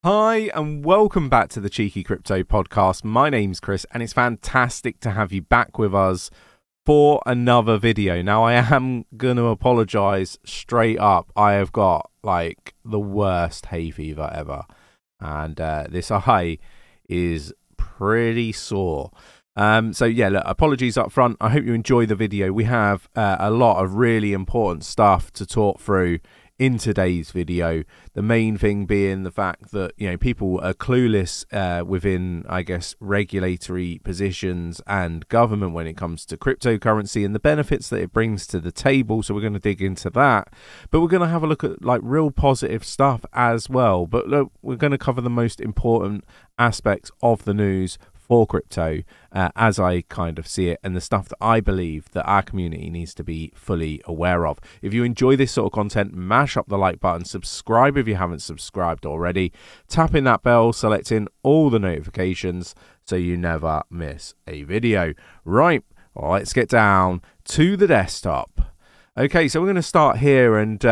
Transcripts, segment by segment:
Hi and welcome back to the Cheeky Crypto Podcast. My name's Chris and it's fantastic to have you back with us for another video. Now I am going to apologise straight up. I have got like the worst hay fever ever and this eye is pretty sore. So yeah, look, apologies up front. I hope you enjoy the video. We have a lot of really important stuff to talk through in today's video. The main thing being the fact that, you know, people are clueless within, I guess, regulatory positions and government when it comes to cryptocurrency and the benefits that it brings to the table. So we're going to dig into that, but we're going to have a look at like real positive stuff as well. But look, we're going to cover the most important aspects of the news for crypto as I kind of see it, and the stuff that I believe that our community needs to be fully aware of. If you enjoy this sort of content, mash up the like button, subscribe if you haven't subscribed already, tap in that bell, selecting all the notifications so you never miss a video. Right, let's get down to the desktop. Okay, so we're going to start here and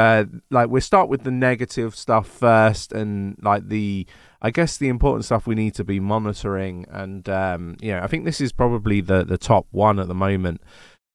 we'll start with the negative stuff first, and like I guess the important stuff we need to be monitoring. And yeah, I think this is probably the top one at the moment.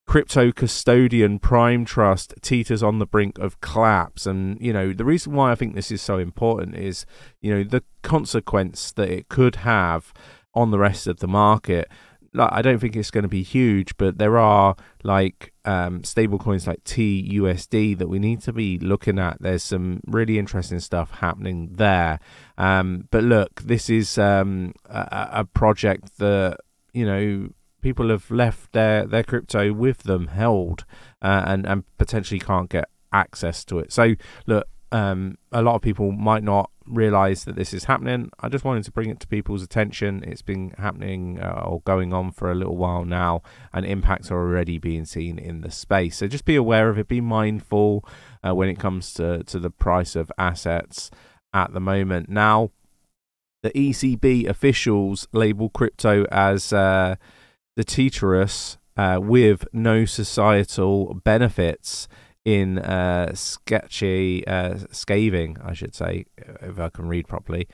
Crypto custodian Prime Trust teeters on the brink of collapse. And you know, the reason why I think this is so important is, you know, the consequence that it could have on the rest of the market. Like, I don't think it's going to be huge, but there are like stable coins like TUSD that we need to be looking at. There's some really interesting stuff happening there. But look, this is a project that, you know, people have left their crypto with them held and potentially can't get access to it. So look, a lot of people might not realize that this is happening. I just wanted to bring it to people's attention. It's been happening or going on for a little while now, and impacts are already being seen in the space. So just be aware of it, be mindful when it comes to the price of assets at the moment. Now, the ECB officials label crypto as 𝗕𝗘𝗪𝗔𝗥𝗘 with no societal benefits in scathing, I should say, if I can read properly,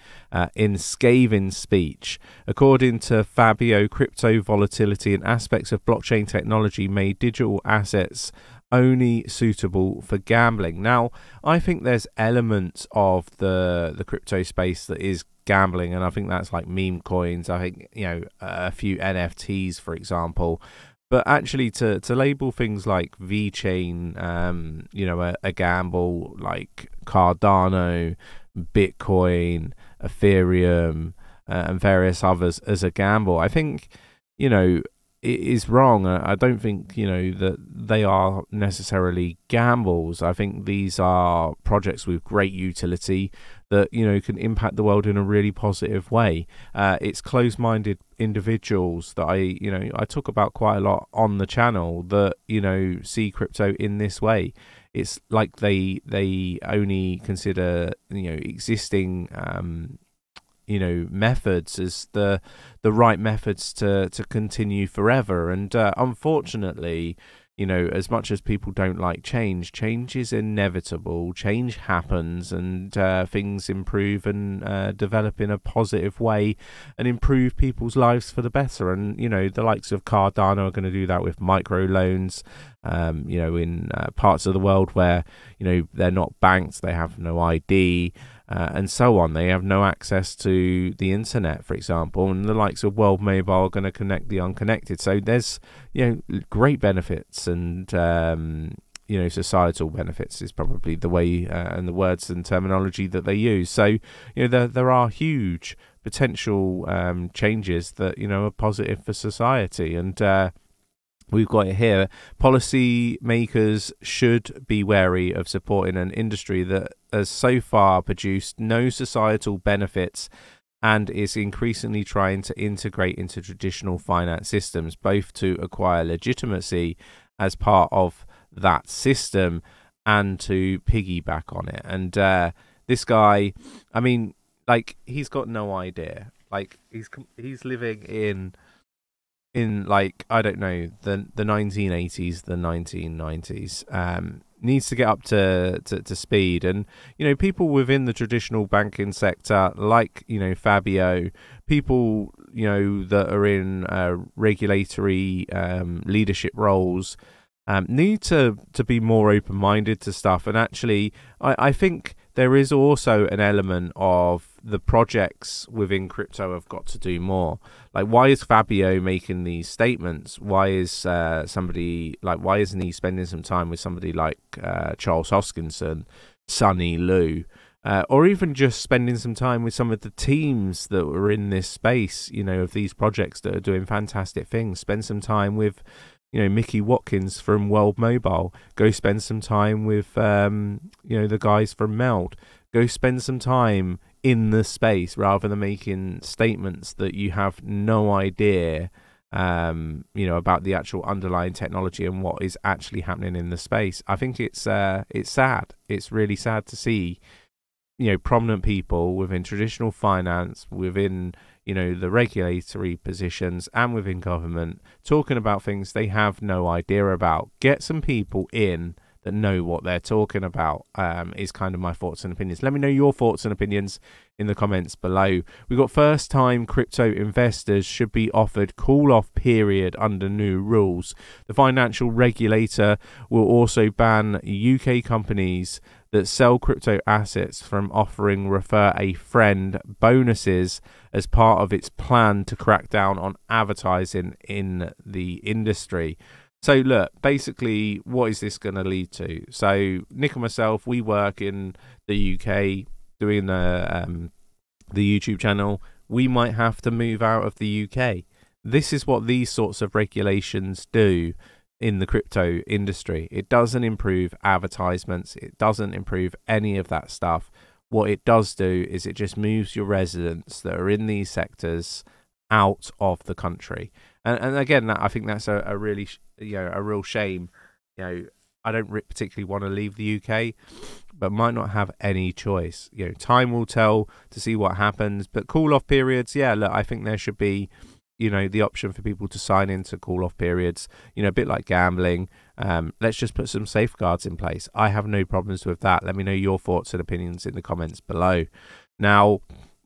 in scathing speech. According to Fabio, crypto volatility and aspects of blockchain technology made digital assets only suitable for gambling. Now, I think there's elements of the crypto space that is gambling, and I think that's like meme coins. I think, you know, a few NFTs, for example. But actually, to label things like VeChain, you know, a gamble, like Cardano, Bitcoin, Ethereum, and various others as a gamble, I think, you know, it is wrong. I don't think, you know, that they are necessarily gambles. I think these are projects with great utility that, you know, can impact the world in a really positive way. It's closed-minded individuals that I talk about quite a lot on the channel that, you know, see crypto in this way. It's like they only consider, you know, existing you know, methods as the right methods to continue forever. And unfortunately, you know, as much as people don't like change, change is inevitable. Change happens, and things improve and develop in a positive way and improve people's lives for the better. And, you know, the likes of Cardano are going to do that with microloans, you know, in parts of the world where, you know, they're not banked, they have no ID, and so on. They have no access to the internet, for example, and the likes of World Mobile are going to connect the unconnected. So there's, you know, great benefits, and you know, societal benefits is probably the way and the words and terminology that they use. So, you know, there are huge potential changes that, you know, are positive for society. And we've got it here. Policy makers should be wary of supporting an industry that has so far produced no societal benefits and is increasingly trying to integrate into traditional finance systems, both to acquire legitimacy as part of that system and to piggyback on it. And this guy, I mean, like, he's got no idea. Like, he's living in like, I don't know, the 1980s, the 1990s. needs to get up to speed. And, you know, people within the traditional banking sector, like, you know, Fabio, people, you know, that are in regulatory leadership roles, need to be more open-minded to stuff. And actually, I think there is also an element of the projects within crypto have got to do more. Like, why is Fabio making these statements? Why is somebody like, why isn't he spending some time with somebody like Charles Hoskinson, Sonny Liu, or even just spending some time with some of the teams that were in this space, you know, of these projects that are doing fantastic things? Spend some time with, you know, Mickey Watkins from World Mobile. Go spend some time with, you know, the guys from Meld. Go spend some time in the space rather than making statements that you have no idea, you know, about the actual underlying technology and what is actually happening in the space. I think it's sad. It's really sad to see, you know, prominent people within traditional finance, within, you know, the regulatory positions and within government talking about things they have no idea about. Get some people in that know what they're talking about, is kind of my thoughts and opinions. Let me know your thoughts and opinions in the comments below. We've got first time crypto investors should be offered call off period under new rules. The financial regulator will also ban UK companies that sell crypto assets from offering refer a friend bonuses as part of its plan to crack down on advertising in the industry. So look, basically, what is this going to lead to? So Nick and myself, we work in the UK doing the YouTube channel. We might have to move out of the UK. This is what these sorts of regulations do in the crypto industry. It doesn't improve advertisements. It doesn't improve any of that stuff. What it does do is it just moves your residents that are in these sectors out of the country. And again, I think that's a really, you know, a real shame. You know, I don't particularly want to leave the UK, but might not have any choice. You know, time will tell to see what happens. But call off periods, yeah, look, I think there should be, you know, the option for people to sign into call off periods, you know, a bit like gambling. Let's just put some safeguards in place. I have no problems with that. Let me know your thoughts and opinions in the comments below. Now,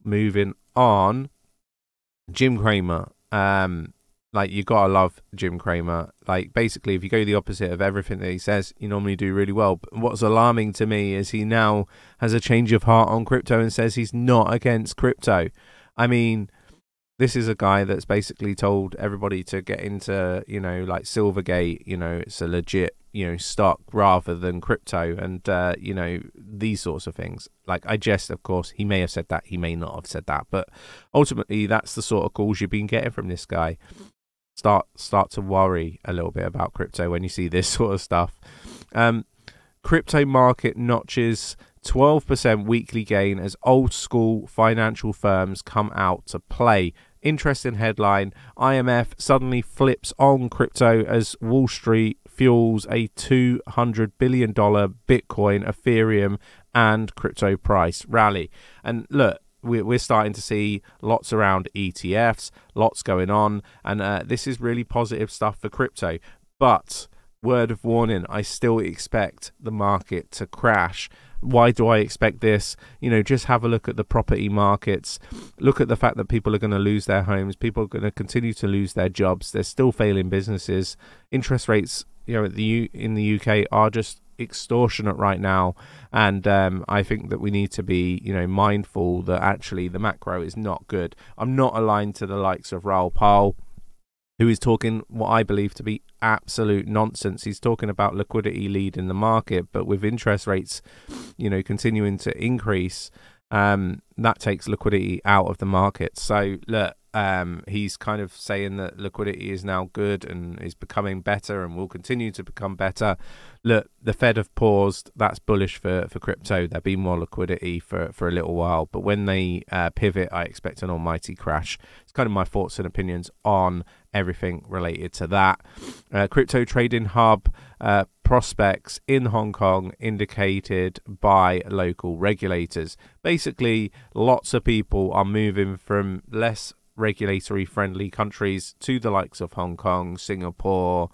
moving on, Jim Cramer. Like, you gotta love Jim Cramer. Like, basically, if you go the opposite of everything that he says, you normally do really well. But what's alarming to me is he now has a change of heart on crypto and says he's not against crypto. I mean, this is a guy that's basically told everybody to get into, you know, like Silvergate, you know, it's a legit, you know, stock rather than crypto, and, you know, these sorts of things. Like, I jest, of course, he may have said that, he may not have said that, but ultimately that's the sort of calls you've been getting from this guy. Start to worry a little bit about crypto when you see this sort of stuff. Crypto market notches 12% weekly gain as old school financial firms come out to play. Interesting headline. IMF suddenly flips on crypto as Wall Street fuels a $200 billion Bitcoin, Ethereum and crypto price rally. And look, we're starting to see lots around ETFs, lots going on, and this is really positive stuff for crypto. But word of warning, I still expect the market to crash. Why do I expect this? You know, just have a look at the property markets. Look at the fact that people are going to lose their homes. People are going to continue to lose their jobs. They're still failing businesses. Interest rates, you know, in the UK are just extortionate right now, and I think that we need to be, you know, mindful that actually the macro is not good. I'm not aligned to the likes of Raoul Pal, who is talking what I believe to be absolute nonsense. He's talking about liquidity leading the market, but with interest rates, you know, continuing to increase, that takes liquidity out of the market. So look, he's kind of saying that liquidity is now good and is becoming better and will continue to become better. Look, the Fed have paused. That's bullish for crypto. There'll be more liquidity for a little while, but when they pivot, I expect an almighty crash. It's kind of my thoughts and opinions on everything related to that. Crypto trading hub prospects in Hong Kong indicated by local regulators. Basically, lots of people are moving from less regulatory friendly countries to the likes of Hong Kong, Singapore,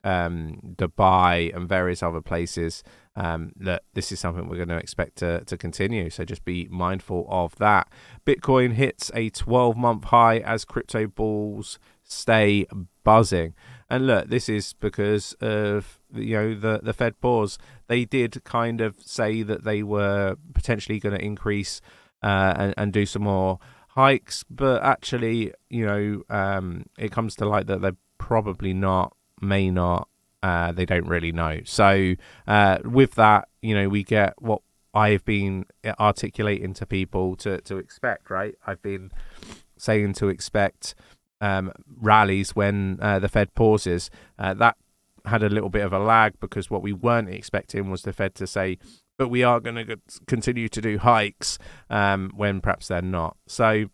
Dubai, and various other places, that this is something we're going to expect to continue. So just be mindful of that. Bitcoin hits a 12-month high as crypto bulls stay buzzing. And look, this is because of, you know, the Fed pause. They did kind of say that they were potentially going to increase and do some more hikes, but actually, you know, it comes to light that they're probably not, may not. They don't really know. So with that, you know, we get what I've been articulating to people to expect, right? I've been saying to expect rallies when the Fed pauses. That had a little bit of a lag, because what we weren't expecting was the Fed to say, but we are going to continue to do hikes, when perhaps they're not. So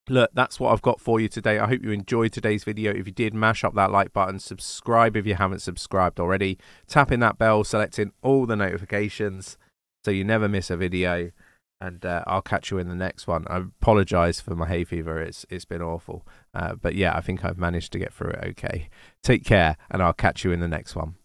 look, that's what I've got for you today. I hope you enjoyed today's video. If you did, mash up that like button, subscribe if you haven't subscribed already, tapping that bell, selecting all the notifications so you never miss a video, and I'll catch you in the next one. I apologize for my hay fever. It's been awful, but yeah, I think I've managed to get through it okay. Take care, and I'll catch you in the next one.